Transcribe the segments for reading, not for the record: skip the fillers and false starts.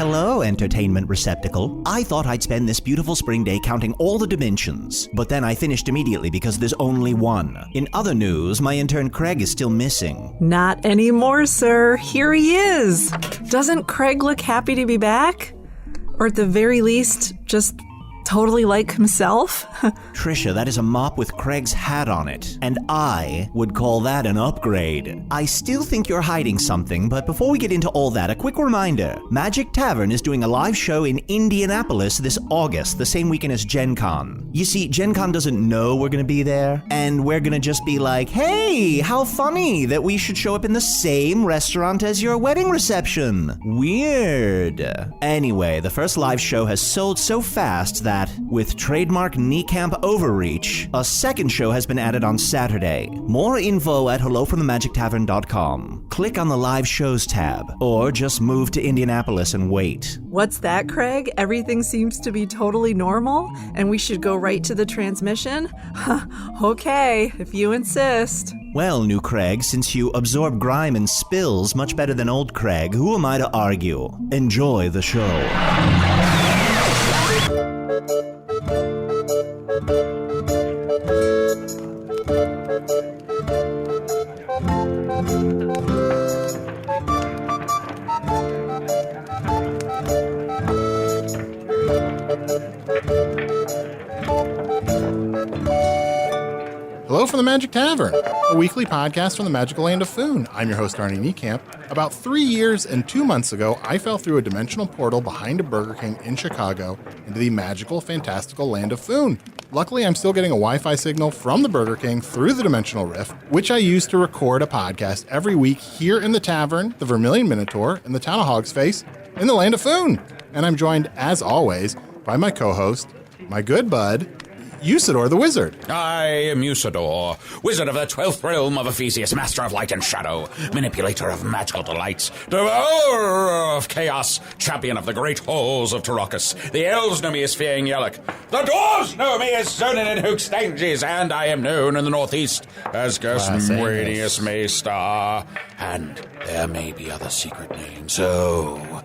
hello, entertainment receptacle. I thought I'd spend this beautiful spring day counting all the dimensions, but then I finished immediately because there's only one. In other news, my intern Craig is still missing. Not anymore, sir. Here he is. Doesn't Craig look happy to be back? Or at the very least, just totally like himself? Tricia, that is a mop with Craig's hat on it, and I would call that an upgrade. I still think you're hiding something, but before we get into all that, a quick reminder. Magic Tavern is doing a live show in Indianapolis this August, the same weekend as Gen Con. You see, Gen Con doesn't know we're gonna be there, and we're gonna just be like, hey, how funny that we should show up in the same restaurant as your wedding reception. Weird. Anyway, the first live show has sold so fast that with trademark Niekamp overreach, a second show has been added on Saturday. More info at hellofromthemagictavern.com. Click on the live shows tab, or just move to Indianapolis and wait. What's that, Craig? Everything seems to be totally normal, and we should go right to the transmission? Okay, if you insist. Well, new Craig, since you absorb grime and spills much better than old Craig, who am I to argue? Enjoy the show. Hello from the Magic Tavern, a weekly podcast from the magical land of Foon. I'm your host, Arnie Niekamp. About 3 years and 2 months ago, I fell through a dimensional portal behind a Burger King in Chicago into the magical, fantastical land of Foon. Luckily, I'm still getting a Wi-Fi signal from the Burger King through the dimensional rift, which I use to record a podcast every week here in the Tavern, the Vermilion Minotaur, and the Town of Hog's Face in the land of Foon. And I'm joined, as always, by my co-host, my good bud, Usidore the Wizard. I am Usidore, wizard of the 12th realm of Ephesius, master of light and shadow, manipulator of magical delights, devourer of chaos, champion of the great halls of Tarakas. The elves know me as Fearing Yellock. The dwarves know me as Zonin and Hookstanges, and I am known in the northeast as Gersmwanius Maystar. And there may be other secret names. So,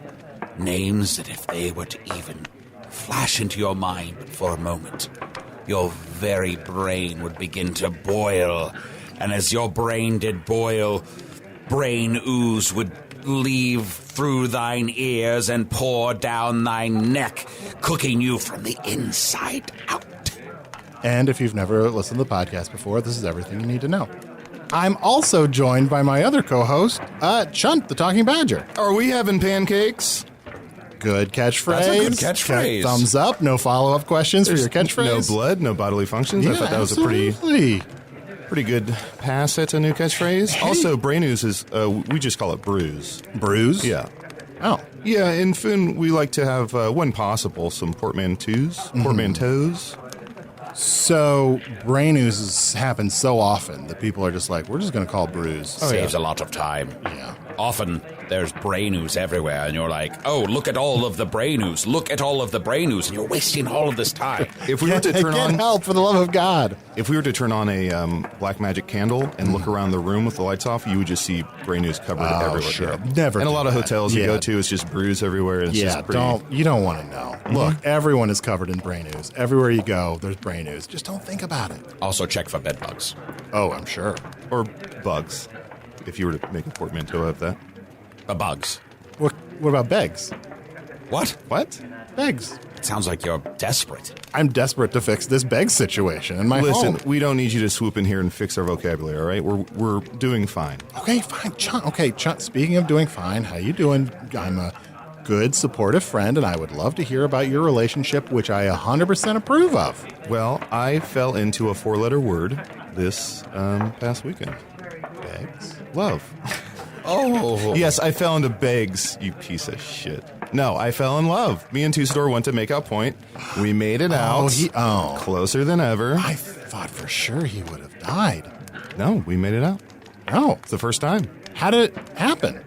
names that if they were to even flash into your mind for a moment, your very brain would begin to boil, and as your brain did boil, brain ooze would leave through thine ears and pour down thine neck, cooking you from the inside out. And if you've never listened to the podcast before, this is everything you need to know. I'm also joined by my other co-host, Chunt, the Talking Badger. Are we having pancakes? Good catchphrase. That's a good catchphrase. Thumbs up. No follow-up questions for your catchphrase. No blood, no bodily functions. Yeah, I thought that was absolutely. a pretty good pass at a new catchphrase. Hey. Also, brain ooze is, we just call it bruise. Bruise? Yeah. Oh. Yeah, in Foon, we like to have, when possible, some portmanteaus. So, brain oozes happen so often that people are just like, we're just going to call it bruise. Saves a lot of time. Yeah. Often there's brain ooze everywhere, and you're like, oh, look at all of the brain ooze. Look at all of the brain ooze, and you're wasting all of this time. If we were to turn Get on, help, for the love of God. if we were to turn on a black magic candle and look around the room with the lights off, you would just see brain ooze covered everywhere. Sure. Yeah. Never And a do lot of that. hotels you Yeah. go to, it's just bruise everywhere. It's Yeah, just pretty. you don't want to know. Look, everyone is covered in brain ooze. Everywhere you go, there's brain ooze. Just don't think about it. Also check for bed bugs. Oh, I'm sure. Or bugs, if you were to make a portmanteau of that. Bugs. What about Beggs? What? What? Beggs. It sounds like you're desperate. I'm desperate to fix this Beggs situation in my Listen, home. we don't need you to swoop in here and fix our vocabulary, all right? We're doing fine. Okay, fine. Chunt. Okay, Chunt, speaking of doing fine, how you doing? I'm a good, supportive friend, and I would love to hear about your relationship, which I 100% approve of. Well, I fell into a four-letter word this past weekend. Beggs? Love. Oh. Yes, I fell into Beggs, you piece of shit. No, I fell in love. Me and Usidore went to make out point. We made it out. Closer than ever. I thought for sure he would have died. No, we made it out. No. It's the first time. How did it happen?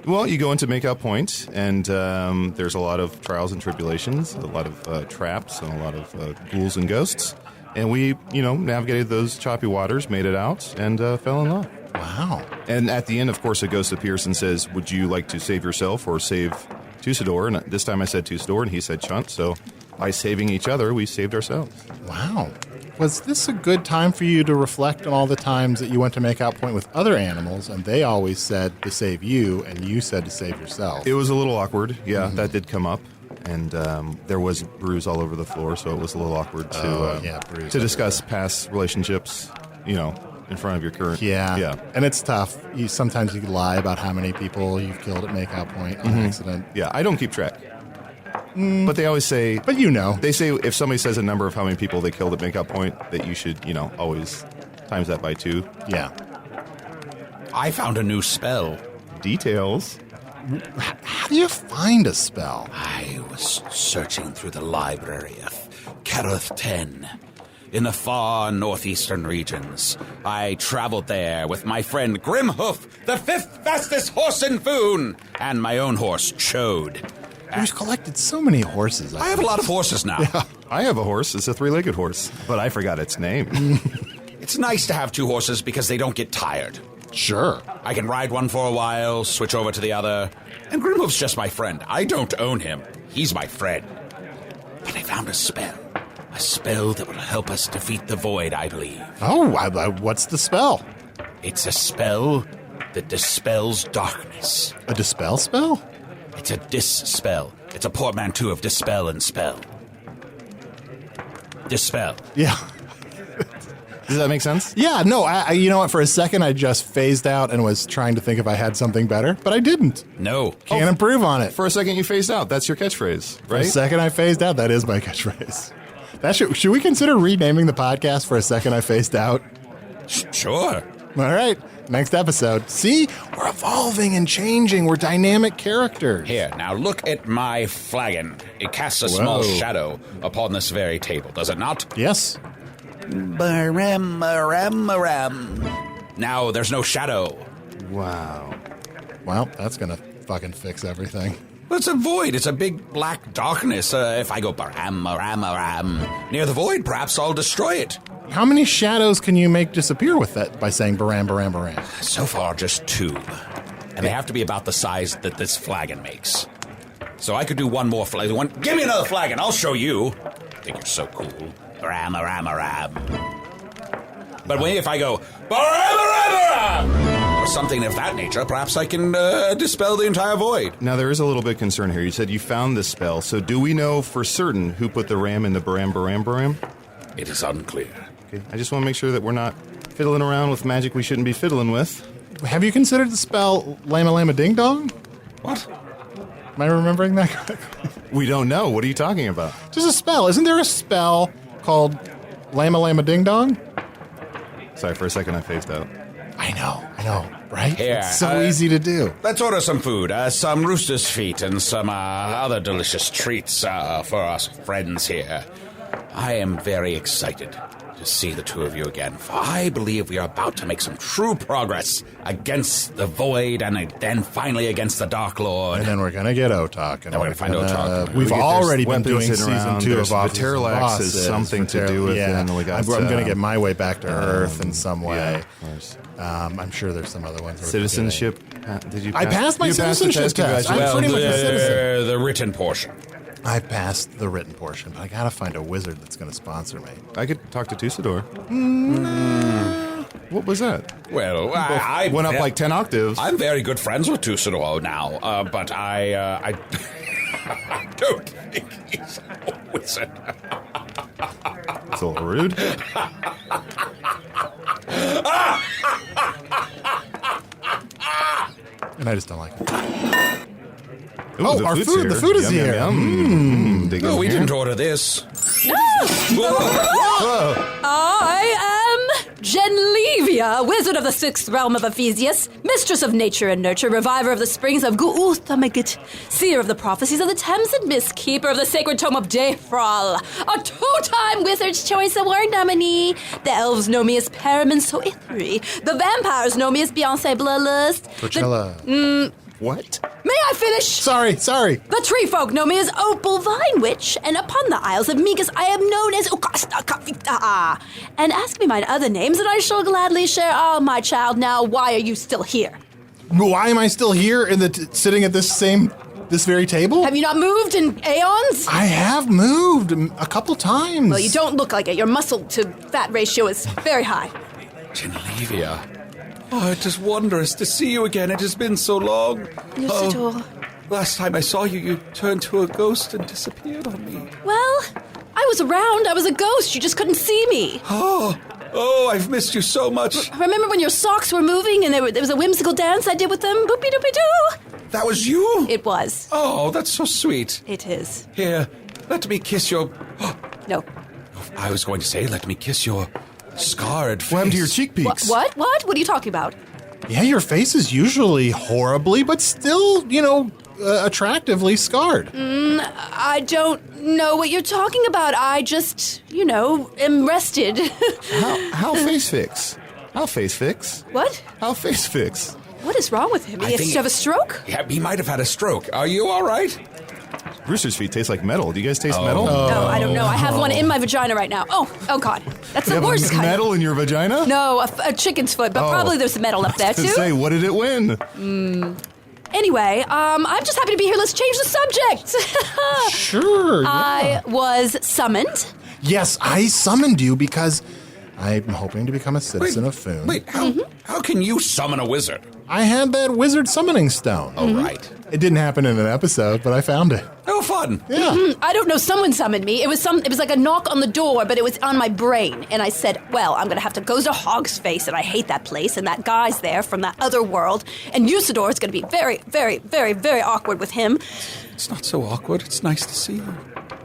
Well, you go into make out point, and there's a lot of trials and tribulations, a lot of traps, and a lot of ghouls and ghosts. And we, navigated those choppy waters, made it out, and fell in love. Wow. And at the end, of course, a ghost appears and says, would you like to save yourself or save Usidore, and this time I said Usidore, and he said Chunt, so by saving each other, we saved ourselves. Wow. Was this a good time for you to reflect on all the times that you went to make out point with other animals, and they always said to save you, and you said to save yourself? It was a little awkward. Yeah, that did come up. And there was bruise all over the floor, so it was a little awkward to discuss past relationships, in front of your current. Yeah. And it's tough. Sometimes you lie about how many people you've killed at makeout point on accident. Yeah, I don't keep track. But they always say... But They say if somebody says a number of how many people they killed at makeout point, that you should, always times that by 2. Yeah. I found a new spell. Details. How do you find a spell? I was searching through the library of Rathjen in the far northeastern regions. I traveled there with my friend Grimhoof, the 5th fastest horse in Foon, and my own horse, Chode. You've collected so many horses. I have a lot of horses now. Yeah, I have a horse. It's a 3-legged horse, but I forgot its name. It's nice to have 2 horses because they don't get tired. Sure. I can ride one for a while, switch over to the other. And Grimhoof's just my friend. I don't own him. He's my friend. But I found a spell. A spell that will help us defeat the Void, I believe. Oh, what's the spell? It's a spell that dispels darkness. A dispel spell? It's a dis-spell. It's a portmanteau of dispel and spell. Dispel. Yeah. Does that make sense? Yeah, no, you know what? For a second, I just phased out and was trying to think if I had something better, but I didn't. No. Can't improve on it. For a second, you phased out. That's your catchphrase, right? For a second, I phased out. That is my catchphrase. Should we consider renaming the podcast For a Second, I Phased Out? Sure. All right. Next episode. See? We're evolving and changing. We're dynamic characters. Here, now look at my flagon. It casts a small shadow upon this very table, does it not? Yes. Now there's no shadow. Wow. Well, that's going to fucking fix everything. Well, it's a void. It's a big black darkness. If I go near the void, perhaps I'll destroy it. How many shadows can you make disappear with that by saying baram, baram, baram? So far, just 2. And they have to be about the size that this flagon makes. So I could do one more flagon. Give me another flagon. I'll show you. I think you're so cool. Baram. But if I go baram, or something of that nature, perhaps I can dispel the entire void. Now, there is a little bit of concern here. You said you found this spell, so do we know for certain who put the ram in the baram? It is unclear. Okay, I just want to make sure that we're not fiddling around with magic we shouldn't be fiddling with. Have you considered the spell Lama Lama Ding Dong? What? Am I remembering that correctly? We don't know. What are you talking about? Just a spell. Isn't there a spell called Lama Lama Ding Dong? Sorry, for a second I phased out. I know, right? Here, it's so easy to do. Let's order some food, some rooster's feet and some other delicious treats for us friends here. I am very excited to see the 2 of you again, for I believe we are about to make some true progress against the Void and then finally against the Dark Lord. And then we're going to get Otak. And then we're going to find Otak. We've already been doing season 2 of Office the Terralax has something to do with it. And I'm going to get my way back to Earth in some way. Yeah, of course. I'm sure there's some other ones. Citizenship. Did you pass? I passed my citizenship test. I'm pretty much a citizen. The written portion. I passed the written portion, but I gotta find a wizard that's gonna sponsor me. I could talk to Usidore. What was that? Well, I went up like 10 octaves. I'm very good friends with Usidore now, but I don't think he's a wizard. It's a little rude. And I just don't like it. Ooh, our food! The food is here. No, we didn't order this. I am Jyn'Leeviyah, wizard of the 6th realm of Ephesius, mistress of nature and nurture, reviver of the springs of Gu'uthamagit, seer of the prophecies of the Thames and Mist, keeper of the sacred tome of Defral, a 2-time Wizard's Choice Award nominee. The elves know me as Paramin Soithri. The vampires know me as Beyonce Bloodlust. Coachella. What? May I finish? Sorry. The tree folk know me as Opal Vine Witch, and upon the Isles of Migas I am known as Ukasta Kavita. And ask me mine other names, and I shall gladly share. Oh, my child, now why are you still here? Why am I still here sitting at this same This very table? Have you not moved in aeons? I have moved a couple times. Well, you don't look like it. Your muscle to fat ratio is very high. Jyn'Leeviyah. Oh, it is wondrous to see you again. It has been so long. Usidore. Last time I saw you, you turned to a ghost and disappeared on me. Well, I was around. I was a ghost. You just couldn't see me. Oh, I've missed you so much. Remember when your socks were moving and there was a whimsical dance I did with them? Boopy-doopy-doo. That was you? It was. Oh, that's so sweet. It is. Here, let me kiss your... No. I was going to say, let me kiss your scarred face. What happened to your cheek peaks? What? What are you talking about? Yeah, your face is usually horribly, but still, attractively scarred. I don't know what you're talking about. I just, am rested. How face fix? How face fix? What? How face fix? What is wrong with him? I Did think- he have a stroke? Yeah, he might have had a stroke. Are you all right? Rooster's feet taste like metal. Do you guys taste metal? No, I don't know. I have one in my vagina right now. Oh God. That's You the have worst kind. metal in your vagina? No, a chicken's foot, but probably there's metal up there, I was gonna too. say, what did it win? Anyway, I'm just happy to be here. Let's change the subject. Sure. I was summoned. Yes, I summoned you because I'm hoping to become a citizen of Foon. Wait, how can you summon a wizard? I had that wizard summoning stone. Oh, right. It didn't happen in an episode, but I found it. Oh, fun. Yeah. I don't know, someone summoned me. It was like a knock on the door, but it was on my brain. And I said, well, I'm going to have to go to Hog's Face, and I hate that place, and that guy's there from that other world, and Usidore is going to be very, very, very, very awkward with him. It's not so awkward. It's nice to see you.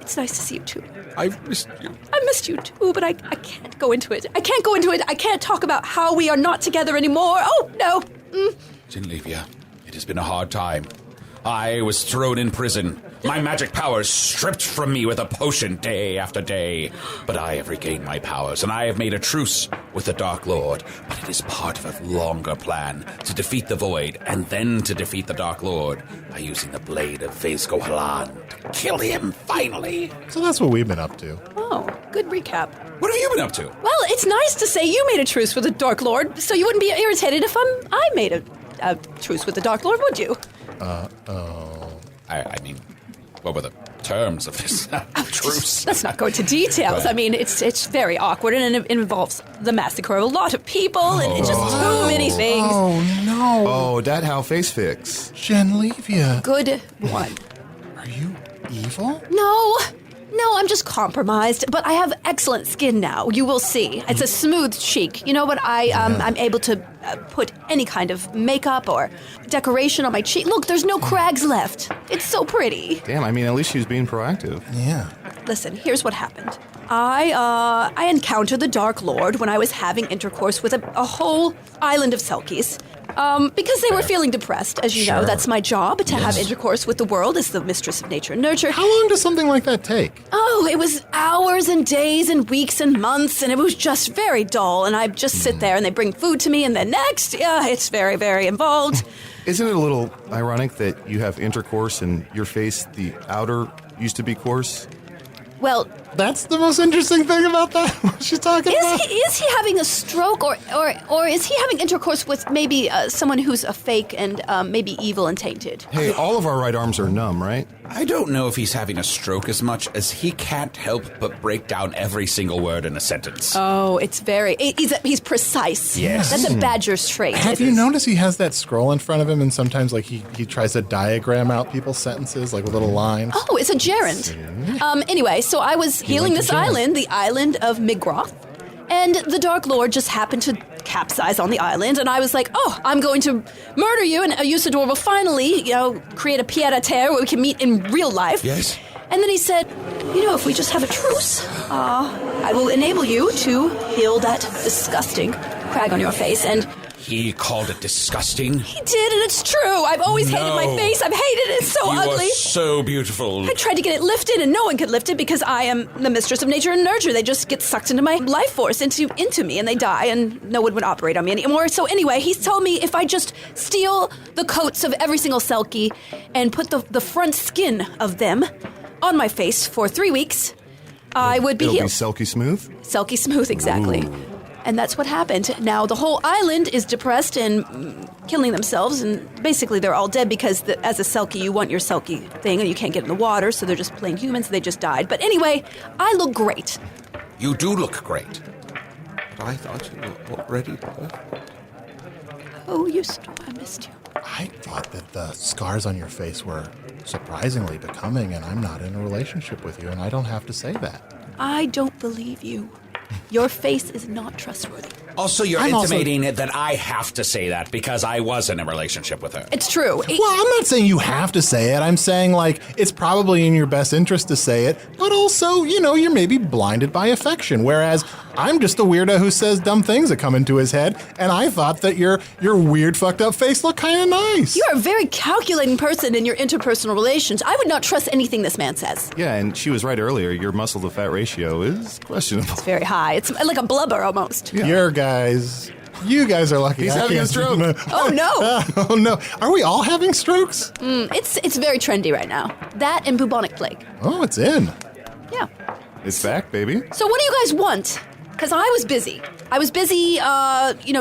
It's nice to see you, too. I've missed you. I missed you, too, but I can't go into it. I can't talk about how we are not together anymore. Oh, no. Jyn'Leeviyah, it has been a hard time. I was thrown in prison. My magic powers stripped from me with a potion day after day. But I have regained my powers, and I have made a truce with the Dark Lord. But it is part of a longer plan to defeat the Void, and then to defeat the Dark Lord by using the blade of Vezgo Halan to kill him, finally. So that's what we've been up to. Oh, good recap. What have you been up to? Well, it's nice to say you made a truce with the Dark Lord, so you wouldn't be irritated if I made a truce with the Dark Lord, would you? I mean, what were the terms of this truce? Let's not go into details. I mean, it's very awkward, and it involves the massacre of a lot of people, and it's just too many things. Oh, no. Oh, that how face fix. Jyn'Leeviyah, Good one. are you evil? No, I'm just compromised, but I have excellent skin now. You will see. It's a smooth cheek. You know what? I'm able to put any kind of makeup or decoration on my cheek. Look, there's no crags left. It's so pretty. Damn, I mean, at least she was being proactive. Yeah. Listen, here's what happened. I encountered the Dark Lord when I was having intercourse with a whole island of Selkies. Because they were feeling depressed, as you know. That's my job, to have intercourse with the world as the mistress of nature and nurture. How long does something like that take? Oh, it was hours and days and weeks and months, and it was just very dull. And I'd just sit there, and they bring food to me, and then next, it's very, very involved. Isn't it a little ironic that you have intercourse and your face, the outer, used to be coarse? Well, That's the most interesting thing about that. What she's talking about? is he having a stroke, or is he having intercourse with maybe someone who's a fake and maybe evil and tainted? Hey, all of our right arms are numb, right? I don't know if he's having a stroke as much as he can't help but break down every single word in a sentence. Oh, he's precise. Yes. That's a badger's trait. Have you noticed he has that scroll in front of him, and sometimes like he tries to diagram out people's sentences like with little lines? Oh, it's a gerund. Anyway, so I was healing went this to gerund. island, the island of Migroth, and the Dark Lord just happened to capsize on the island, and I was like, oh, I'm going to murder you, and Usidore will finally, create a pied-à-terre where we can meet in real life. Yes. And then he said, if we just have a truce, I will enable you to heal that disgusting crag on your face. And He called it disgusting. he did, and it's true. I've always hated my No. face. I've hated it. It's so You ugly. are so beautiful. I tried to get it lifted, and no one could lift it because I am the mistress of nature and nurture. They just get sucked into my life force, into me, and they die, and no one would operate on me anymore. So anyway, he's told me if I just steal the coats of every single Selkie and put the front skin of them on my face for 3 weeks, I would be It'll healed. be silky smooth. Selkie smooth, exactly. And that's what happened. Now, the whole island is depressed and killing themselves, and basically they're all dead because as a Selkie, you want your Selkie thing, and you can't get in the water, so they're just plain humans, they just died. But anyway, I look great. You do look great. But I thought you were already perfect. Oh, Usidore, I missed you. I thought that the scars on your face were surprisingly becoming, and I'm not in a relationship with you, and I don't have to say that. I don't believe you. Your face is not trustworthy. Also, you're intimating that I have to say that because I was in a relationship with her. It's true. Well, I'm not saying you have to say it. I'm saying, like, it's probably in your best interest to say it, but also, you're maybe blinded by affection, whereas I'm just a weirdo who says dumb things that come into his head, and I thought that your weird, fucked up face looked kind of nice. You are a very calculating person in your interpersonal relations. I would not trust anything this man says. Yeah, and she was right earlier. Your muscle-to-fat ratio is questionable. It's very high. It's like a blubber almost. Yeah. You guys are lucky. He's having a stroke. Oh, no. Oh, no. Are we all having strokes? It's very trendy right now. That and bubonic plague. Oh, it's in. Yeah. It's back, baby. So what do you guys want? Because I was busy. I was busy,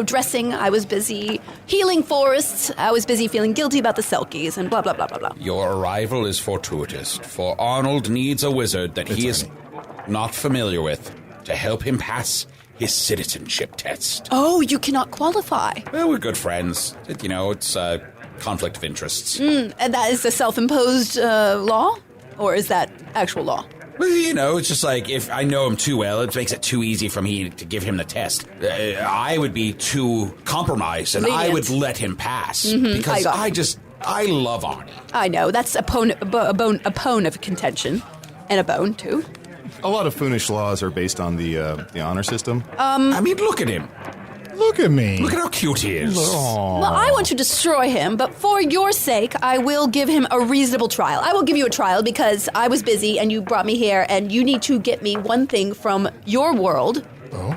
dressing. I was busy healing forests. I was busy feeling guilty about the Selkies and blah, blah, blah, blah, blah. Your arrival is fortuitous, for Arnold needs a wizard that he is not familiar with to help him pass his citizenship test. Oh, you cannot qualify. Well, we're good friends. It's a conflict of interests. And that is a self-imposed law? Or is that actual law? Well, it's just like if I know him too well, it makes it too easy for me to give him the test. I would be too compromised, and I would let him pass because I love Arnie. I know that's a pone of contention, and a bone too. A lot of Foonish laws are based on the honor system. I mean, look at him. Look at me. Look at how cute he is. Well, I want to destroy him, but for your sake, I will give him a reasonable trial. I will give you a trial because I was busy and you brought me here, and you need to get me one thing from your world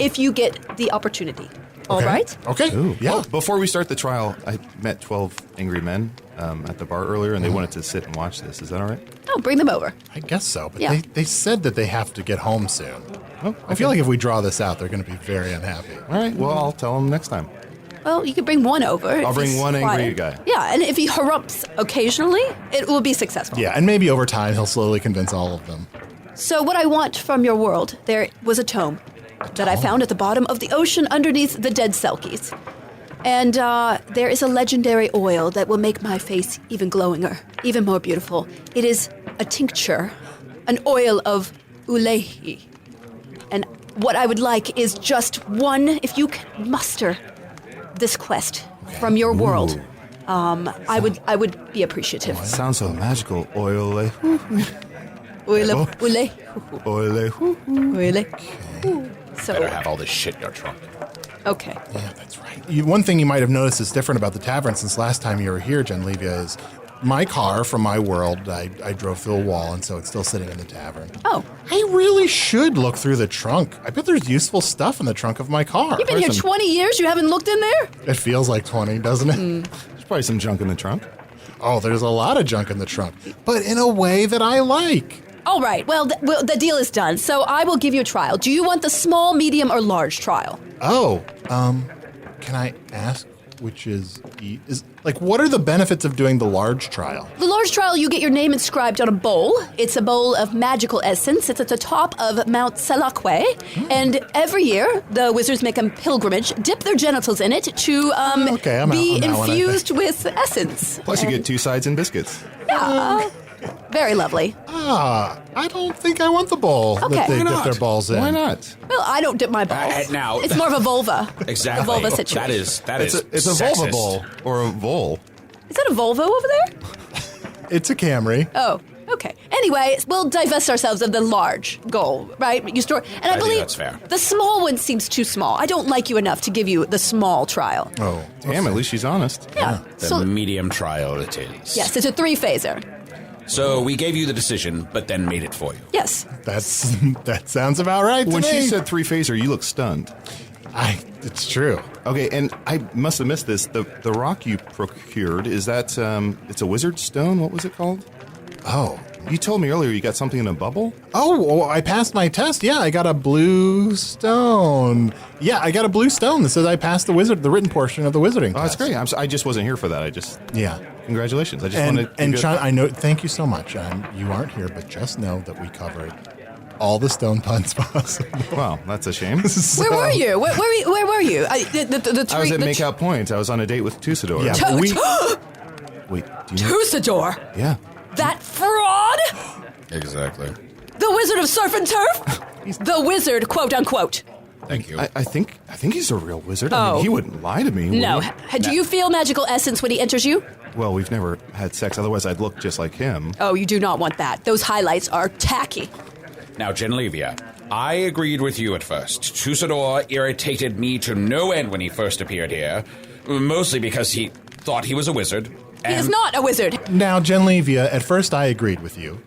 if you get the opportunity. All right? Okay. Ooh. Yeah. Well, before we start the trial, I met 12 angry men at the bar earlier, and they wanted to sit and watch this. Is that all right? Oh, bring them over. I guess so, but Yeah. they said that they have to get home soon. Oh, I feel like if we draw this out, they're going to be very unhappy. All right. Well, I'll tell them next time. Well, you could bring one over. I'll if bring he's one angry quiet. guy. Yeah, and if he harumps occasionally, it will be successful. Yeah, and maybe over time he'll slowly convince all of them. So what I want from your world, there was a tome that I found at the bottom of the ocean underneath the dead Selkies. And there is a legendary oil that will make my face even glowinger, even more beautiful. It is a tincture, an oil of ulehi. And what I would like is just one, if you can muster this quest from your world, I would be appreciative. Sounds so magical. Oil. So, Better have all this shit in your trunk. okay. Yeah, that's right. One thing you might have noticed is different about the tavern since last time you were here, Jyn'Leeviyah, is my car from my world, I drove through a wall, and so it's still sitting in the tavern. Oh. I really should look through the trunk. I bet there's useful stuff in the trunk of my car. You've been here 20 years, you haven't looked in there? It feels like 20, doesn't it? There's probably some junk in the trunk. Oh, there's a lot of junk in the trunk, but in a way that I like. All right, well, the deal is done, so I will give you a trial. Do you want the small, medium, or large trial? Oh, can I ask which is what are the benefits of doing the large trial? The large trial, you get your name inscribed on a bowl. It's a bowl of magical essence. It's at the top of Mount Salakwe. And every year, the wizards make a pilgrimage, dip their genitals in it to be infused with essence. Plus, you get 2 sides and biscuits. Yeah. Very lovely. I don't think I want the bowl Okay. that they Why dip not? their balls in. Why not? Well, I don't dip my balls. Now- it's more of a vulva. Exactly. A vulva situation. That is It's a sexist. vulva bowl or a vole. Is that a Volvo over there? It's a Camry. Oh, okay. Anyway, we'll divest ourselves of the large goal, right? You store, and I think believe that's fair. the small one seems too small. I don't like you enough to give you the small trial. Oh, Damn, at least she's honest. Yeah. The So medium trial it is. yes, it's a 3-phaser. So we gave you the decision, but then made it for you. Yes. that sounds about right to When me. she said 3-phaser, you look stunned. It's true. Okay, and I must have missed this. The rock you procured, is that, it's a wizard stone? What was it called? Oh. You told me earlier you got something in a bubble? Oh, I passed my test. Yeah, I got a blue stone. Yeah, I got a blue stone that says I passed the written portion of the wizarding Oh, that's test. great. I just wasn't here for that. Yeah. Congratulations. I just And wanted to Chunt, I know. Thank you so much. You aren't here, but just know that we covered all the stone puns possible. Well, that's a shame. Where were you? Where were you? I was at Makeout Point. I was on a date with Usidore. Yeah, Chunt. Wait, do you know? Usidore! Yeah. That fraud! Exactly. The Wizard of Surf and Turf? The Wizard, quote unquote. Thank you. I think he's a real wizard. I Oh. mean, he wouldn't lie to me. would No. he? Do you feel magical essence when he enters you? Well, we've never had sex. Otherwise, I'd look just like him. Oh, you do not want that. Those highlights are tacky. Now, Jyn'Leeviyah, I agreed with you at first. Usidore irritated me to no end when he first appeared here, mostly because he thought he was a wizard. He is not a wizard. Now, Jyn'Leeviyah, at first I agreed with you.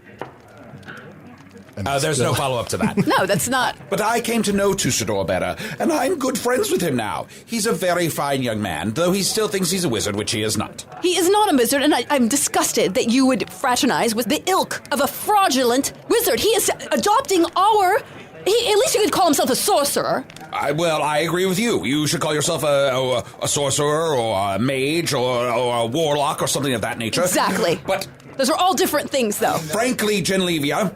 And There's no follow-up to that. No, that's not. But I came to know Usidore better, and I'm good friends with him now. He's a very fine young man, though he still thinks he's a wizard, which he is not. He is not a wizard, and I'm disgusted that you would fraternize with the ilk of a fraudulent wizard. He is adopting our... at least he could call himself a sorcerer. I agree with you. You should call yourself a sorcerer or a mage or a warlock or something of that nature. Exactly. But Those are all different things, though. frankly, Jyn'Leeviyah,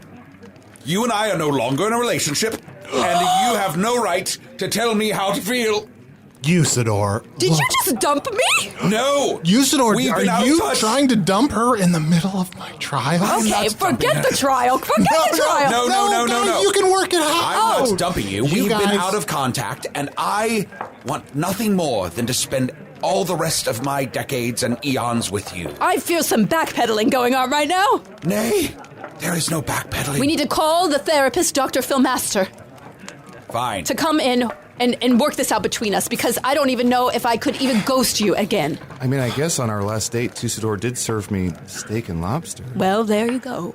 you and I are no longer in a relationship, and you have no right to tell me how to feel. Usidore. Did look. you just dump me? No! Usidore, We've been out are you of touch. trying to dump her in the middle of my trial? Okay, forget the trial. Forget the trial. No. You can work it out. I'm not dumping you. We've been guys- out of contact, and I want nothing more than to spend all the rest of my decades and eons with you. I feel some backpedaling going on right now. Nay, there is no backpedaling. We need to call the therapist, Dr. Phil Master, Fine. to come in and work this out between us, because I don't even know if I could even ghost you again. I mean, I guess on our last date, Usidore did serve me steak and lobster. Well, there you go.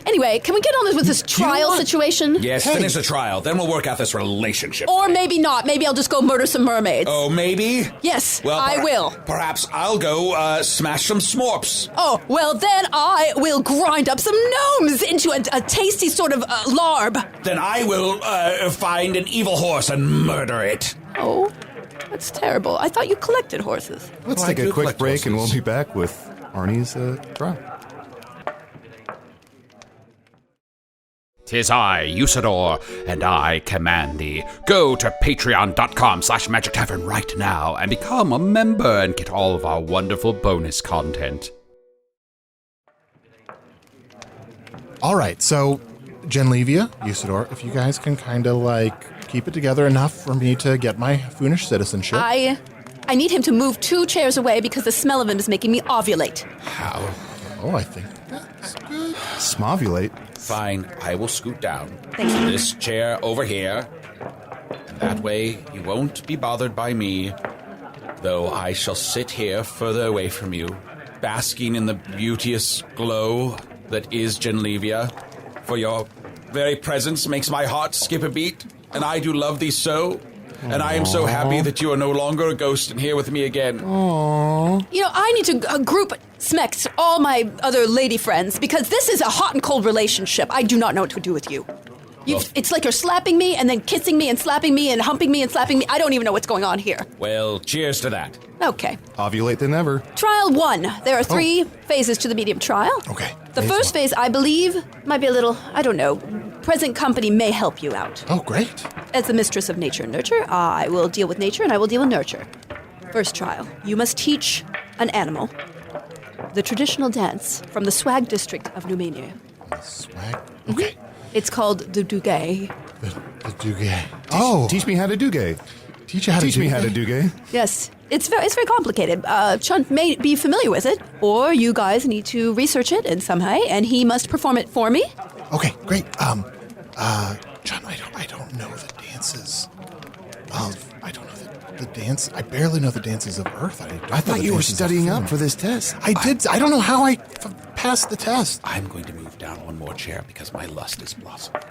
Anyway, can we get on with this trial situation? Yes, finish the trial. Then we'll work out this relationship. Or maybe not. Maybe I'll just go murder some mermaids. Oh, maybe? Yes, Well, I will. Perhaps I'll go smash some smorps. Oh, well, then I will grind up some gnomes into a tasty sort of larb. Then I will find an evil horse and murder it. Oh, that's terrible. I thought you collected horses. Let's Oh, I take a do quick collect break and we'll horses. be back with Arnie's trial. 'Tis I, Usidore, and I command thee. Go to patreon.com/Magic Tavern right now and become a member and get all of our wonderful bonus content. All right, so Jyn'Leeviyah, Usidore, if you guys can kind of keep it together enough for me to get my Foonish citizenship. I need him to move 2 chairs away because the smell of him is making me ovulate. Oh, I think that's good. Smovulate. Fine, I will scoot down Thank you. to this chair over here. And that way you won't be bothered by me, though I shall sit here further away from you, basking in the beauteous glow that is Jyn'Leeviyah. For your very presence makes my heart skip a beat, and I do love thee so. And I am so happy that you are no longer a ghost and here with me again. You know, I need to group Smex, all my other lady friends, because this is a hot and cold relationship. I do not know what to do with you. It's like you're slapping me and then kissing me and slapping me and humping me and slapping me. I don't even know what's going on here. Well, cheers to that. Okay. Ovulate than ever. Trial 1. There are 3 phases to the medium trial. Okay. The Phase first 1. phase, I believe, might be a little, I don't know, present company may help you out. Oh, great. As the mistress of nature and nurture, I will deal with nature and I will deal with nurture. First trial, you must teach an animal the traditional dance from the swag district of Numania. Swag. Okay. It's called the Dugay. The Dugay. Oh, Teach me how to do gay. teach you how to Teach do me how to that? do gay. Yes, it's very complicated. Chunt may be familiar with it, or you guys need to research it in some way, and he must perform it for me. Okay, great. John, I don't know the dances of. I don't know the dance. I barely know the dances of Earth. I thought you were studying up for this test. I did. I don't know how I passed the test. I'm going to move down one more chair because my lust is blossoming.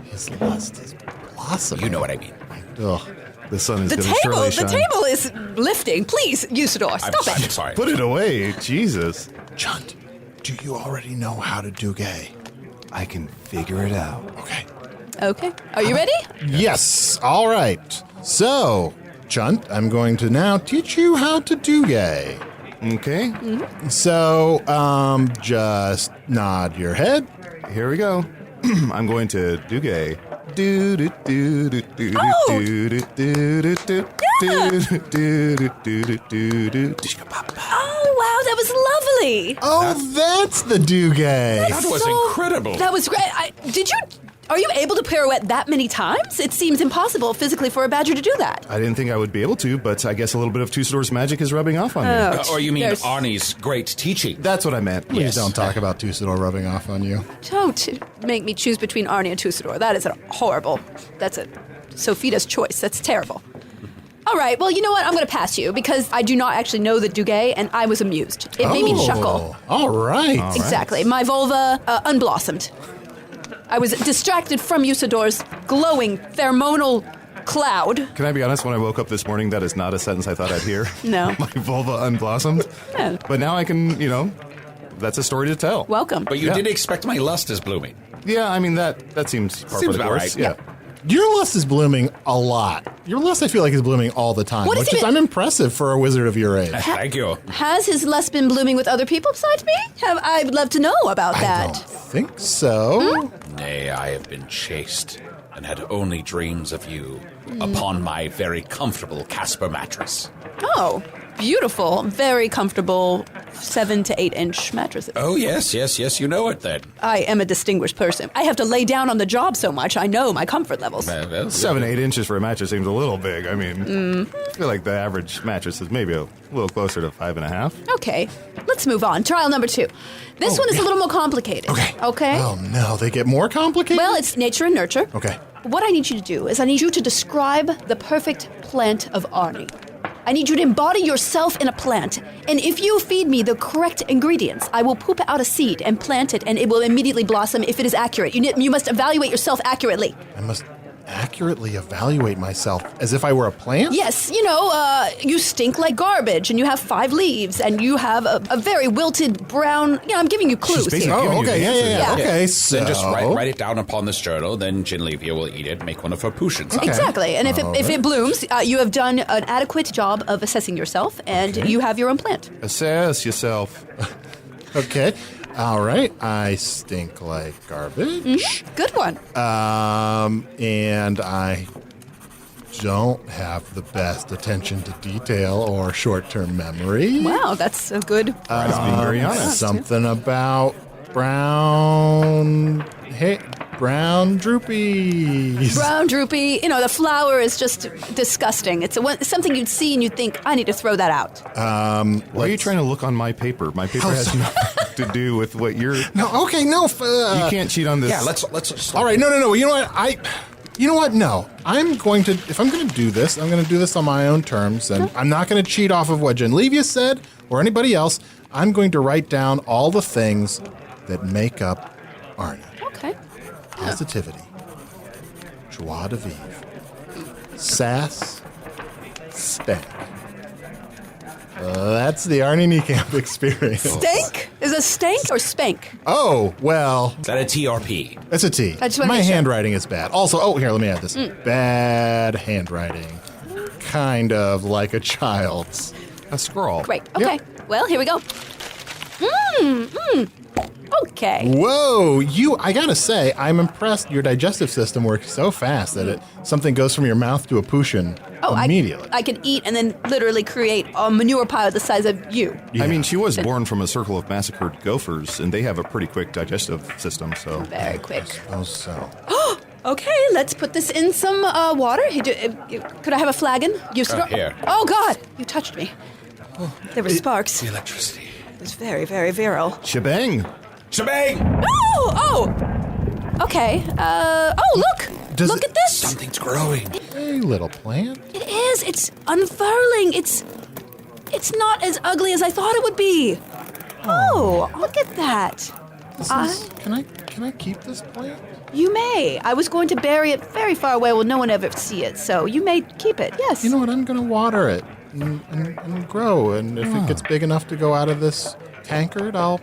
His lust is blossoming. You know what I mean. Ugh. The sun is The going to surely shine. table is lifting. Please, Usidore, stop I'm it. sorry. Put it away. Jesus. Chunt, do you already know how to do gay? I can figure it out. Okay. Are you ready? Yes. All right. So, Chunt, I'm going to now teach you how to do gay. Okay, So, just nod your head. here we go. I'm going to do gay. Do do do do do Oh. do do do do do do do do do do. Oh, wow, that was lovely. Oh, that's the do gay. That was incredible. That was great. Are you able to pirouette that many times? It seems impossible physically for a badger to do that. I didn't think I would be able to, but I guess a little bit of Usidore's magic is rubbing off on me. Or you mean There's- Arnie's great teaching? That's what I meant. Please don't talk about Usidore rubbing off on you. Don't make me choose between Arnie and Usidore. That is horrible. That's a Sophia's choice. That's terrible. All right, well, you know what? I'm going to pass you because I do not actually know the Duguay, and I was amused. It made me chuckle. All right. Exactly. My vulva unblossomed. I was distracted from Usidore's glowing pheromonal cloud. Can I be honest? When I woke up this morning, that is not a sentence I thought I'd hear. No. My vulva unblossomed. Yeah. But now I can, that's a story to tell. Welcome. But you Yeah. did expect my lust is blooming. Yeah, I mean, that seems par for Seems the about course. right. Yeah. Your lust is blooming a lot. Your lust, I feel like, is blooming all the time, What is which is it- I'm impressive for a wizard of your age. Thank you. Has his lust been blooming with other people besides me? I'd love to know about I that. don't think so. Nay, I have been chaste and had only dreams of you upon my very comfortable Casper mattress. Oh, beautiful, very comfortable 7 to 8 inch mattresses. Oh, yes, you know it then. I am a distinguished person. I have to lay down on the job so much. I know my comfort levels. Well, 7-8 inches for a mattress seems a little big. I mean, I feel like the average mattress is maybe a little closer to 5.5. Okay, let's move on. Trial number 2. This one is a little more complicated. Okay? Oh, no. They get more complicated? Well, it's nature and nurture. Okay. What I need you to do is I need you to describe the perfect plant of Arnie. I need you to embody yourself in a plant. And if you feed me the correct ingredients, I will poop out a seed and plant it, and it will immediately blossom if it is accurate. You must evaluate yourself accurately. I must accurately evaluate myself as if I were a plant? Yes, you stink like garbage, and you have 5 leaves, and you have a very wilted brown... I'm giving you clues basically here. giving Oh, you okay. the Yeah. answer. Okay, so... Then just write it down upon this journal, then Jyn'Leeviyah will eat it, make one of her potions. Okay. Exactly, and if it blooms, you have done an adequate job of assessing yourself, and you have your own plant. Assess yourself. Okay. All right. I stink like garbage. Good one. And I don't have the best attention to detail or short-term memory. Wow, that's a good... That's being very honest. Something about brown droopies. Brown, droopy, the flower is just disgusting. It's something you'd see and you'd think, I need to throw that out. Why are you trying to look on my paper? My paper has nothing to do with what you're... No. Okay. No. You can't cheat on this. Yeah, let's All right. No. You know what? No. If I'm going to do this, I'm going to do this on my own terms, and I'm not going to cheat off of what Jyn'Leeviyah said or anybody else. I'm going to write down all the things that make up Arnie. Okay. Positivity, joie de vivre, sass, stank. That's the Arnie Niekamp experience. Stank? Is it stank or spank? Oh, well, Is that a T or P? it's a T. I just wanna My make sure. handwriting is bad. Also, here, let me add this. Bad handwriting. Kind of like a child's. A scroll. Great. Okay. Well, here we go. Okay. Whoa, I gotta say, I'm impressed. Your digestive system works so fast that something goes from your mouth to a potion immediately. I can eat and then literally create a manure pile the size of you. I mean, she was born from a circle of massacred gophers, and they have a pretty quick digestive system, so... Very quick. Oh, so. Okay, let's put this in some water. Could I have a flagon? Here. Oh, God. You touched me. There were sparks. The electricity. It was very, very virile. Shebang! Shebang! Oh! Okay. Look! Does Look it- at this! Something's growing. Hey, little plant. It is. It's unfurling. It's not as ugly as I thought it would be. Oh, look at that. Can I keep this plant? You may. I was going to bury it very far away where no one ever see it, so you may keep it. Yes. You know what? I'm gonna water it and grow. And if it gets big enough to go out of this tankard, I'll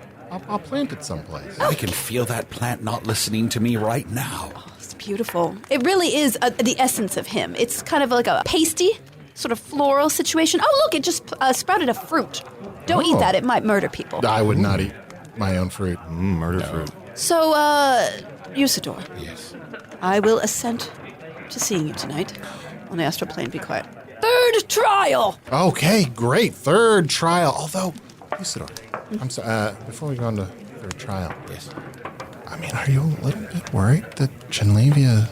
I'll plant it someplace. I can feel that plant not listening to me right now. It's beautiful. It really is the essence of him. It's kind of like a pasty, sort of floral situation. Oh, look, it just sprouted a fruit. Don't eat that. It might murder people. I would not eat my own fruit. Murder fruit. So, Usidore. Yes. I will assent to seeing you tonight on the astral plane. Be quiet. Third trial! Okay, great. Third trial. Although, Usidore, I'm sorry, before we go on to third trial. Yes. I mean, are you a little bit worried that Jyn'Leeviyah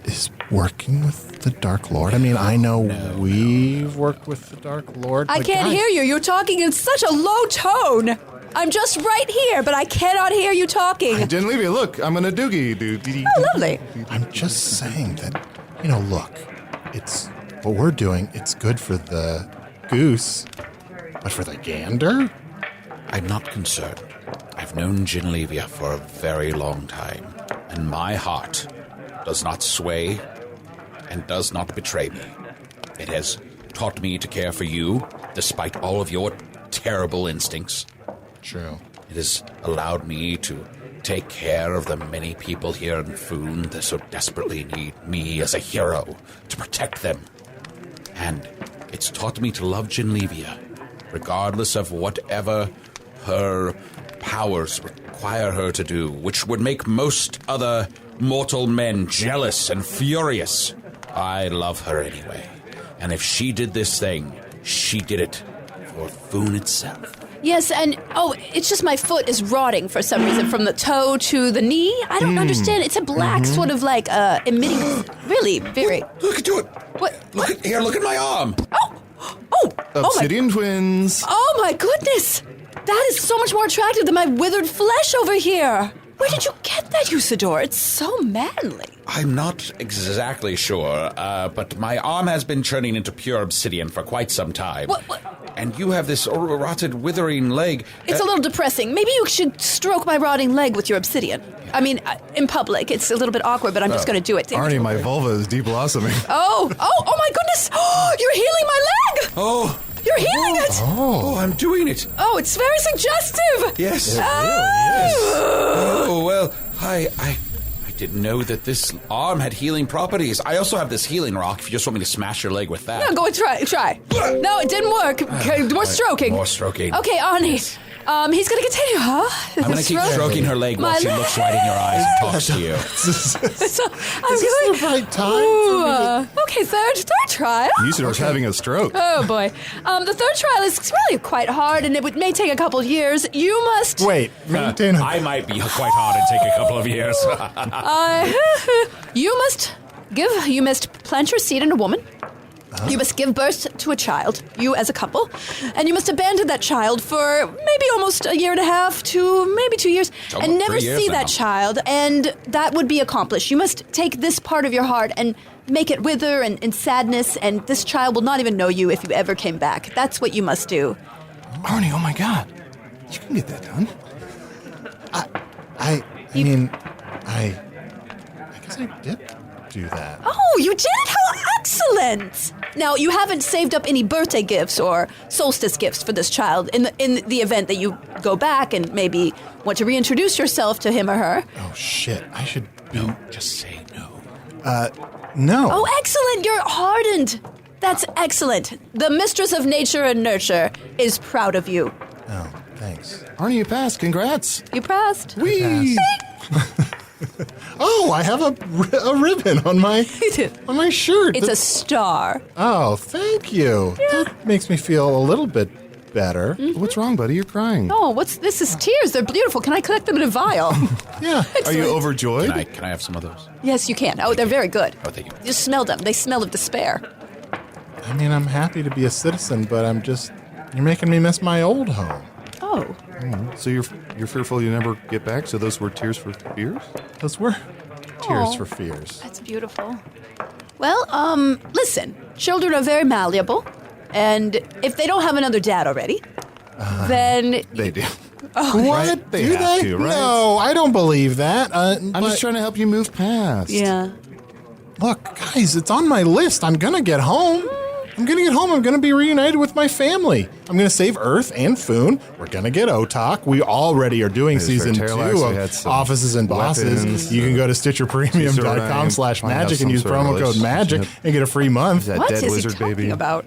is working with the Dark Lord? I mean, I know we've worked with the Dark Lord. I can't hear you. You're talking in such a low tone. I'm just right here, but I cannot hear you talking. Jyn'Leeviyah, look, I'm gonna doogie. Oh, lovely. I'm just saying that, look, it's what we're doing. It's good for the goose, but for the gander? I'm not concerned. I've known Jyn'Leeviyah for a very long time, and my heart does not sway and does not betray me. It has taught me to care for you, despite all of your terrible instincts. True. It has allowed me to take care of the many people here in Foon that so desperately need me as a hero to protect them. And it's taught me to love Jyn'Leeviyah, regardless of whatever her powers require her to do, which would make most other mortal men jealous and furious. I love her anyway. And if she did this thing, she did it for Foon itself. Yes, and, it's just my foot is rotting for some reason, from the toe to the knee. I don't understand. It's a black sort of like emitting, really very... Look at it. What? Look at my arm. Obsidian twins. Oh, my goodness. That is so much more attractive than my withered flesh over here. Where did you get that, Usidore? It's so manly. I'm not exactly sure, but my arm has been turning into pure obsidian for quite some time. What? And you have this rotted, withering leg. It's a little depressing. Maybe you should stroke my rotting leg with your obsidian. I mean, in public, it's a little bit awkward, but I'm just going to do it. Arnie, my vulva is de-blossoming. Oh my goodness. You're healing my leg. Oh. You're healing it. Oh, I'm doing it. Oh, it's very suggestive. Yes. Oh. Oh, well, I didn't know that this arm had healing properties. I also have this healing rock if you just want me to smash your leg with that. No, go and try. No, it didn't work. Okay, more stroking. More stroking. Okay, Arnie. He's going to continue, huh? I'm going to keep stroking her leg while she looks right in your eyes and talks to you. Is this the right time? Okay, third trial. Usidore's having a stroke. Oh, boy. The third trial is really quite hard, and it may take a couple of years. You must... Wait, maintain I might be quite hard and take a couple of years. You must plant your seed in a woman. You must give birth to a child, you as a couple, and you must abandon that child for maybe almost a year and a half to maybe 2 years, and never see that child, and that would be accomplished. You must take this part of your heart and make it wither in sadness, and this child will not even know you if you ever came back. That's what you must do. Arnie, oh my God. You can get that done. I guess I did do that. Oh, you did it? How excellent! Now, you haven't saved up any birthday gifts or solstice gifts for this child in the event that you go back and maybe want to reintroduce yourself to him or her. Oh, shit. I should be... No, just say no. No. Oh, excellent! You're hardened! That's excellent. The mistress of nature and nurture is proud of you. Oh, thanks. Arnie, you passed. Congrats. You passed. Whee! Oh, I have a ribbon on my shirt. It's a star. Oh, thank you. Yeah. That makes me feel a little bit better. Mm-hmm. What's wrong, buddy? You're crying. Oh, this is tears. They're beautiful. Can I collect them in a vial? Yeah. Are you overjoyed? Can I have some of those? Yes, you can. Oh, they're very good. Oh, thank you. Just smell them. They smell of despair. I mean, I'm happy to be a citizen, but you're making me miss my old home. Oh. So you're fearful you never get back? So those were tears for fears? Those were tears for fears. That's beautiful. Well, listen. Children are very malleable, and if they don't have another dad already, then... They do. Oh, what? Right? They Do have they? to, right? No, I don't believe that. I'm just trying to help you move past. yeah. Look, guys, it's on my list. I'm gonna get home. I'm going to get home. I'm going to be reunited with my family. I'm going to save Earth and Foon. We're going to get OTOC. We already are doing season 2 of Offices and Bosses. Weapons, you can go to StitcherPremium.com/magic and use promo code MAGIC and get a free month. What is he talking about?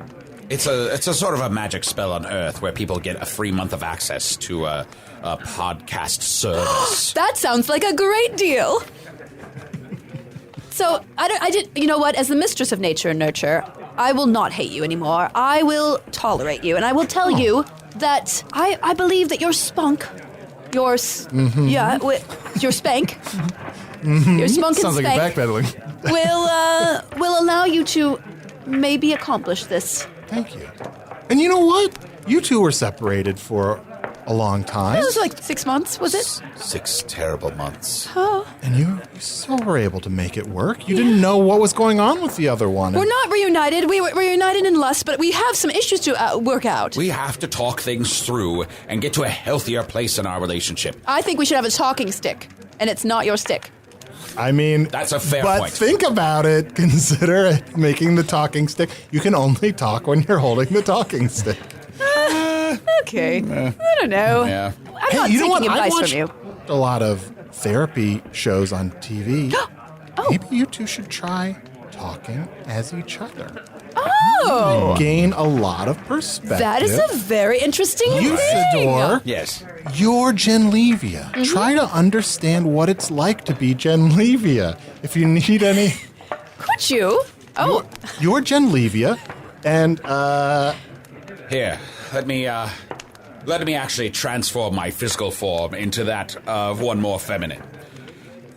It's a sort of a magic spell on Earth where people get a free month of access to a podcast service. That sounds like a great deal. So, you know what? As the mistress of nature and nurture, I will not hate you anymore. I will tolerate you, and I will tell you that I believe that your spunk, your spank, your spunk and Sounds like you're spank backpedaling. will allow you to maybe accomplish this. Thank you. And you know what? You two were separated for a long time. It was like 6 months, was it? 6 terrible months. And you still were able to make it work. You didn't know what was going on with the other one. We're not reunited. We were reunited in lust, but we have some issues to work out. We have to talk things through and get to a healthier place in our relationship. I think we should have a talking stick, and it's not your stick. I mean, That's a fair but point. think about it. Consider it making the talking stick. You can only talk when you're holding the talking stick. Okay. I don't know. Yeah. I'm not you know taking what? I advice watched from you. a lot of therapy shows on TV. Oh. Maybe you two should try talking as each other. Oh. Gain a lot of perspective. That is a very interesting thing. Usidore, Yes. you're Jyn'Leeviyah. Try to understand what it's like to be Jyn'Leeviyah. If you need any... Could you? Oh. You're Jyn'Leeviyah, and, Here, let me actually transform my physical form into that of one more feminine.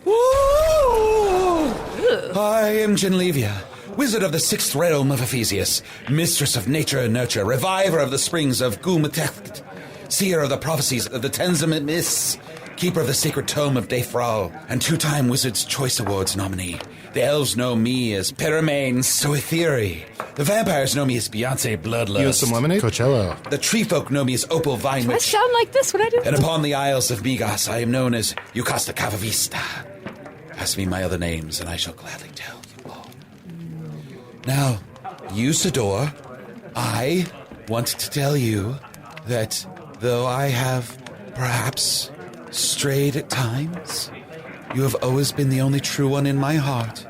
Woo! I am Jyn'Leeviyah, wizard of the 6th realm of Ephesius, mistress of nature and nurture, reviver of the springs of Gumateth, seer of the prophecies of the Tenzim Myths, keeper of the sacred tome of Defral, and 2-time Wizard's Choice Awards nominee. The elves know me as Perimane Soetheri. The vampires know me as Beyonce Bloodlust. You have some lemonade? Coachella. The tree folk know me as Opal Vine I Witch. sound like this when I do. And upon the Isles of Migas, I am known as Yukasta Cavavista. Ask me my other names, and I shall gladly tell you all. Now, Usidore, I want to tell you that though I have perhaps strayed at times, you have always been the only true one in my heart,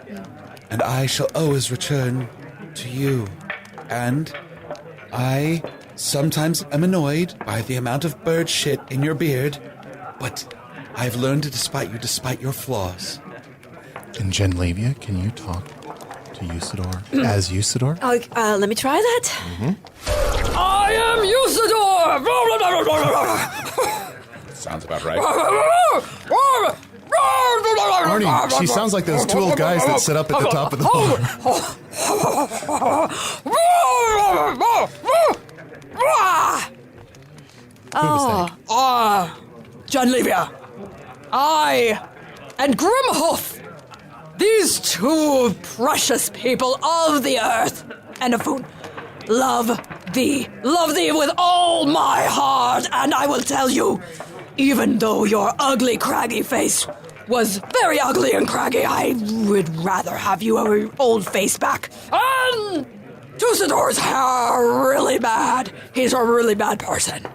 and I shall always return to you. And I sometimes am annoyed by the amount of bird shit in your beard, but I've learned to despite you despite your flaws. And Jyn'Leeviyah, can you talk to Usidore as Usidore? Let me try that. I am Usidore! Sounds about right. Arnie, she sounds like those 2 old guys that sit up at the top of the bar. Jyn'Leeviyah, I and Grimhoof, these 2 precious people of the earth and of Foon, love thee with all my heart, and I will tell you, even though your ugly, craggy face was very ugly and craggy, I would rather have your old face back. And Usidore's hair really bad. He's a really bad person.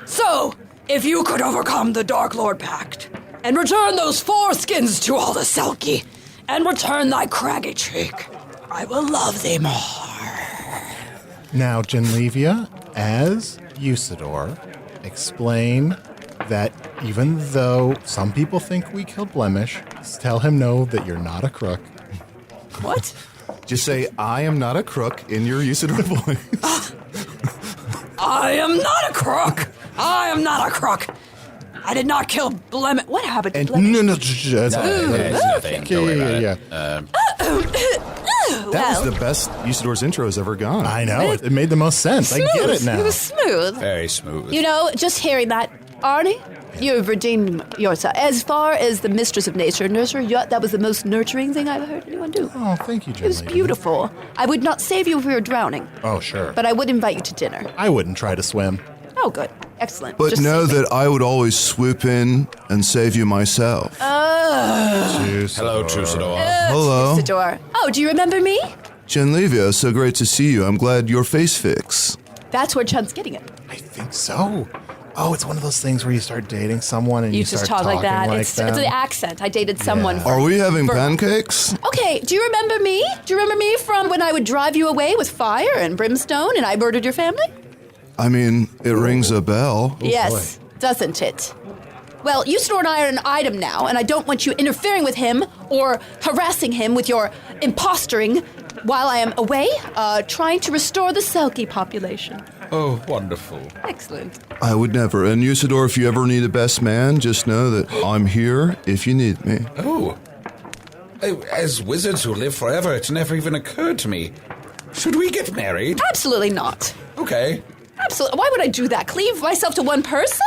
So, if you could overcome the Dark Lord Pact and return those foreskins to all the Selkie and return thy craggy cheek, I will love thee more. Now, Jyn'Leeviyah, as Usidore, explain that even though some people think we killed Blemish, tell him no, that you're not a crook. What? Just say, I am not a crook in your Usidore voice. I am not a crook. I am not a crook. I did not kill Blemish. What happened to And Blemish? no, it's Nothing. Don't worry about it. That was the best Usidore's intro's ever gone. I know, it made the most sense. I get it now. It was smooth. Very smooth. You know, just hearing that, Arnie, you've redeemed yourself. As far as the mistress of nature and nurture, that was the most nurturing thing I've heard anyone do. Oh, thank you, Jyn'Leeviyah. It was beautiful. I would not save you if we were drowning, Oh, sure. but I would invite you to dinner. I wouldn't try to swim. Oh, good. Excellent. But Just know sleeping. that I would always swoop in and save you myself. Hello, Usidore. Hello. Usidore. Oh, do you remember me? Jyn'Leeviyah, so great to see you. I'm glad your face fix. That's where Chunt's getting it. I think so. Oh, it's one of those things where you start dating someone and you just start talk like that. talking It's them. the accent. I dated someone. Yeah. For, Are we having for- pancakes? Okay, do you remember me? Do you remember me from when I would drive you away with fire and brimstone and I murdered your family? I mean, it rings a bell. Yes, doesn't it? Well, Usidore and I are an item now, and I don't want you interfering with him or harassing him with your impostering while I am away, trying to restore the Selkie population. Oh, wonderful. Excellent. I would never. And Usidore, if you ever need a best man, just know that I'm here if you need me. Oh. As wizards who live forever, it's never even occurred to me. Should we get married? Absolutely not. Okay. Absolutely. Why would I do that? Cleave myself to one person?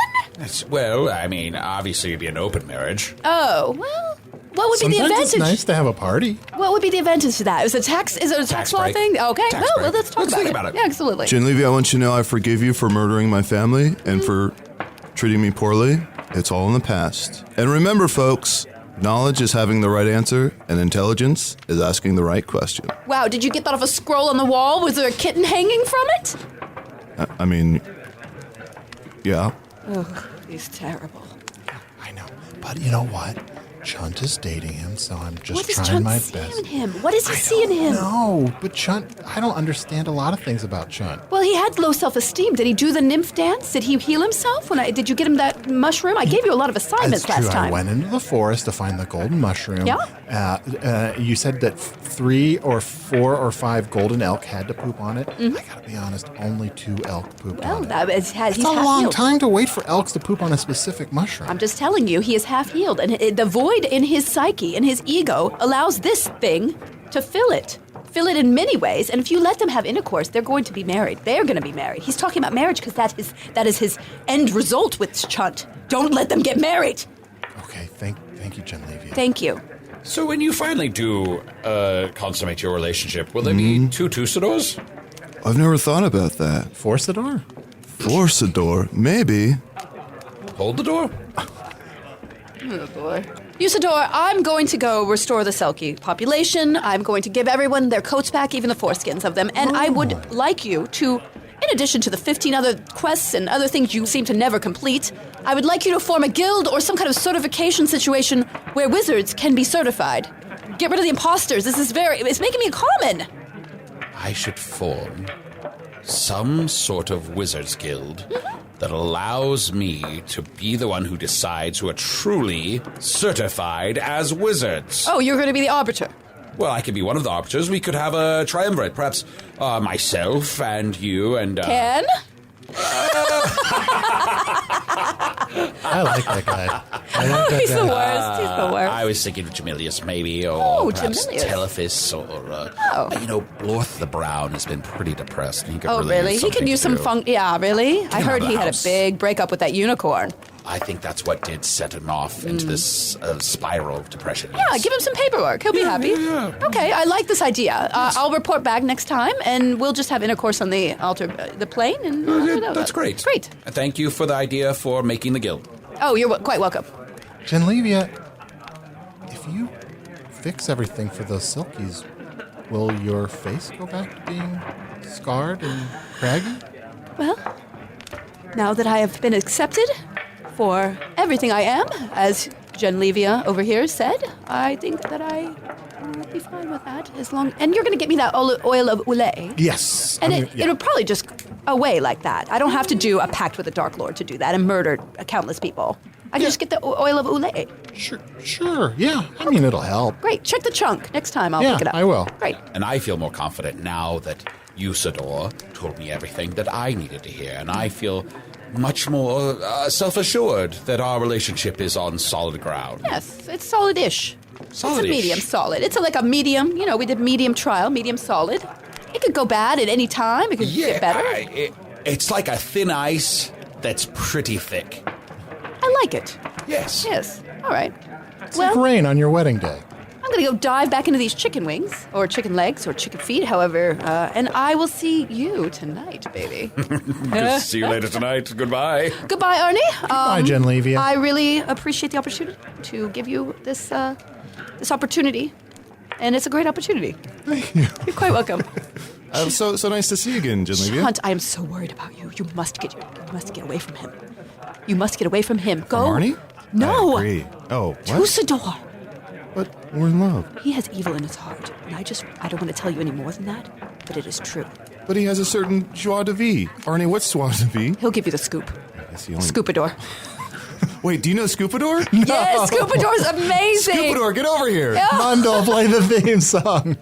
Well, I mean, obviously it'd be an open marriage. Oh, well, what would be the Sometimes advantage? it's nice to have a party. What would be the advantage to that? Is it a tax law break. thing? Okay, Tax well, break. let's talk Let's about think it. about it. Yeah, absolutely. Jyn'Leeviyah, I want you to know I forgive you for murdering my family and for treating me poorly. It's all in the past. And remember, folks, knowledge is having the right answer, and intelligence is asking the right question. Wow, did you get that off a scroll on the wall? Was there a kitten hanging from it? I mean, yeah. Ugh, he's terrible. I know. But you know what? Chunt is dating him, so I'm just What does trying Chunt my see best. in him? What does he see in him? No, but Chunt, I don't understand a lot of things about Chunt. Well, he had low self-esteem. Did he do the nymph dance? Did he heal himself? Did you get him that mushroom? I gave you a lot of assignments That's true. last time. I went into the forest to find the golden mushroom. Yeah? You said that 3 or 4 or 5 golden elk had to poop on it. I gotta be honest, only 2 elk pooped Well, on it. he's It's a half long healed. time to wait for elks to poop on a specific mushroom. I'm just telling you, he is half healed, and the void in his psyche, in his ego, allows this thing to fill it. Fill it in many ways, and if you let them have intercourse, they're going to be married. They're going to be married. He's talking about marriage because that is his end result with Chunt. Don't let them get married. Okay, thank you, Jyn'Leeviyah. Thank you. So when you finally do consummate your relationship, will there be 2 Usidores? I've never thought about that. Force the door. Force a door, maybe. Hold the door. Oh, boy. Usidore, I'm going to go restore the Selkie population. I'm going to give everyone their coats back, even the foreskins of them. And I would like you to, in addition to the 15 other quests and other things you seem to never complete, I would like you to form a guild or some kind of certification situation where wizards can be certified. Get rid of the imposters. It's making me common. I should form some sort of wizards guild that allows me to be the one who decides who are truly certified as wizards. Oh, you're going to be the arbiter. Well, I could be one of the arbiters. We could have a triumvirate. Perhaps myself and you and... Ken? I like that guy. I like that He's the guy. worst. He's the worst. I was thinking of Jyn'Leeviyah, maybe, or perhaps Jyn'Leeviyah. Telephus, or, Blorth the Brown has been pretty depressed. He could Oh, really? really? Use He could use some to do. funk. Yeah, really? I out heard of he the had a house. big breakup with that unicorn. I think that's what did set him off into this spiral of depression. Yeah, give him some paperwork. He'll be happy. yeah. Okay, I like this idea. I'll report back next time, and we'll just have intercourse on the altar, the plane, and That's great. Great. Thank you for the idea for making the guild. Oh, you're quite welcome. Jyn'Leeviyah, if you fix everything for those silkies, will your face go back to being scarred and craggy? Well, now that I have been accepted for everything I am, as Jyn'Leeviyah over here said, I think that I will be fine with that and you're going to get me that oil of Ule. Yes. And I'm gonna- it'll probably just away like that. I don't have to do a pact with the Dark Lord to do that and murder countless people. I can just get the oil of Ule. Sure. Yeah. I mean, it'll help. Great. Check the trunk. Next time I'll Yeah, pick it up. I will. Great. And I feel more confident now that Usidore told me everything that I needed to hear, and I feel much more self-assured that our relationship is on solid ground. Yes, it's solid-ish. Solid-ish. It's a medium solid. It's like a medium, we did medium trial, medium solid. It could go bad at any time. It could get better. It's like a thin ice that's pretty thick. I like it. Yes. Yes. All right. It's like rain on your wedding day. I'm going to go dive back into these chicken wings, or chicken legs, or chicken feet, however, and I will see you tonight, baby. See you later tonight. Goodbye. Goodbye, Arnie. Goodbye, Jyn'Leeviyah. I really appreciate the opportunity to give you this opportunity and it's a great opportunity. Thank you. You're quite welcome. So nice to see you again, Jyn'Leeviyah. Chunt, I am so worried about you. You must get away from him. You must get away from him. Go. Arnie? No. I agree. Oh, what? Usidore. But we're in love. He has evil in his heart, and I don't want to tell you any more than that, but it is true. But he has a certain joie de vivre. Arnie, what's joie de vivre? He'll give you the scoop. That's the only... Scoopador. Wait, do you know Scoopador? Yes, Scoopador's amazing. Scoopador, get over here. Yeah. Mondo, play the theme song.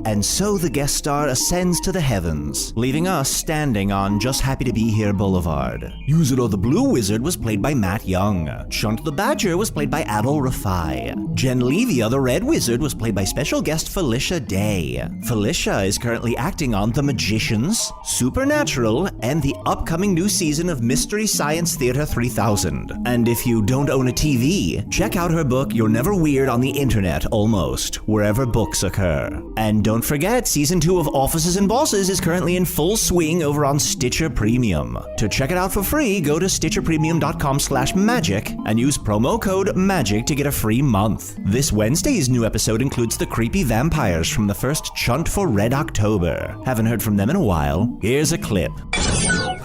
And so the guest star ascends to the heavens, leaving us standing on Just Happy to Be Here Boulevard. Usidore the Blue Wizard was played by Matt Young. Chunt the Badger was played by Adal Rifai. Jyn'Leeviyah the Red Wizard was played by special guest Felicia Day. Felicia is currently acting on The Magicians, Supernatural, and the upcoming new season of Mystery Science Theater 3000. And if you don't own a TV, check out her book You're Never Weird on the Internet Almost, wherever books occur. And don't forget, Season 2 of Offices and Bosses is currently in full swing over on Stitcher Premium. To check it out for free, go to stitcherpremium.com/magic and use promo code MAGIC to get a free month. This Wednesday's new episode includes the creepy vampires from the first Chunt for Red October. Haven't heard from them in a while. Here's a clip.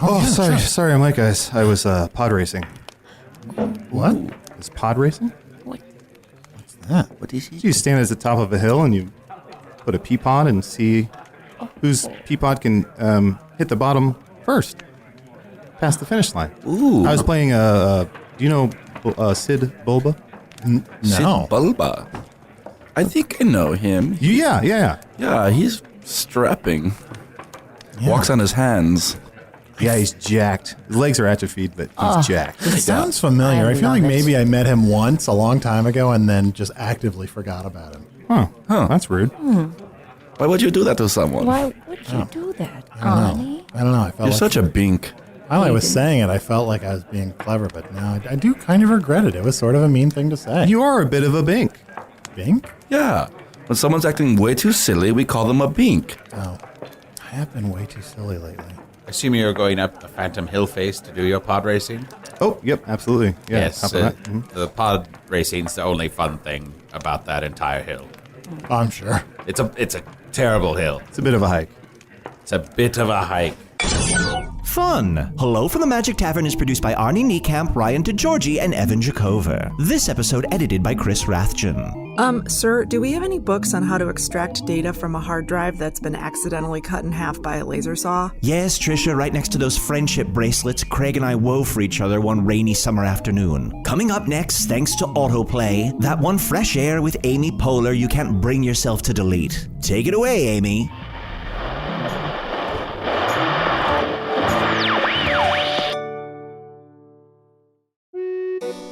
Oh, sorry, I'm late, guys. I was pod racing. What? Is pod racing? What's that? What is he? You stand at the top of a hill and you put a pea pod and see whose pea pod can hit the bottom first, past the finish line. Ooh. I was playing, do you know Sid Bulba? No. Sid Bulba. I think I know him. Yeah. Yeah, he's strapping. Walks on his hands. Yeah, he's jacked. His legs are atrophied, but he's jacked. It sounds familiar. I feel like maybe I met him once a long time ago and then just actively forgot about him. Huh. That's rude. Why would you do that to someone? Why would you do that, I don't Arnie? know. I felt You're like such a bink. while I was saying it, I felt like I was being clever, but now I do kind of regret it. It was sort of a mean thing to say. You are a bit of a bink. Bink? Yeah. When someone's acting way too silly, we call them a bink. Oh, I have been way too silly lately. I assume you're going up the Phantom Hill face to do your pod racing? Oh, yep, absolutely. Yeah, Yes, top of that. Mhm. the pod racing's the only fun thing about that entire hill. Oh, I'm sure. It's a terrible hill. It's a bit of a hike. It's a bit of a hike. Fun! Hello from the Magic Tavern is produced by Arnie Niekamp, Ryan DiGiorgi, and Evan Jacover. This episode edited by Chris Rathjen. Sir, do we have any books on how to extract data from a hard drive that's been accidentally cut in half by a laser saw? Yes, Tricia, right next to those friendship bracelets Craig and I wove for each other one rainy summer afternoon. Coming up next, thanks to autoplay, that one fresh air with Amy Poehler you can't bring yourself to delete. Take it away, Amy.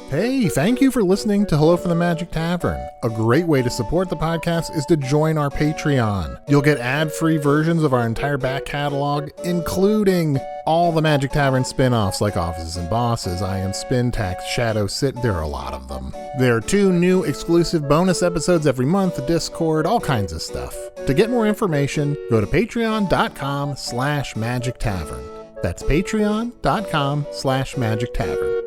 Hey, thank you for listening to Hello from the Magic Tavern. A great way to support the podcast is to join our Patreon. You'll get ad-free versions of our entire back catalog, including all the Magic Tavern spin-offs like Offices and Bosses, I Am Spin Tax, Shadow Sit. There are a lot of them. There are 2 new exclusive bonus episodes every month, Discord, all kinds of stuff. To get more information, go to patreon.com/Magic Tavern. That's patreon.com/Magic Tavern.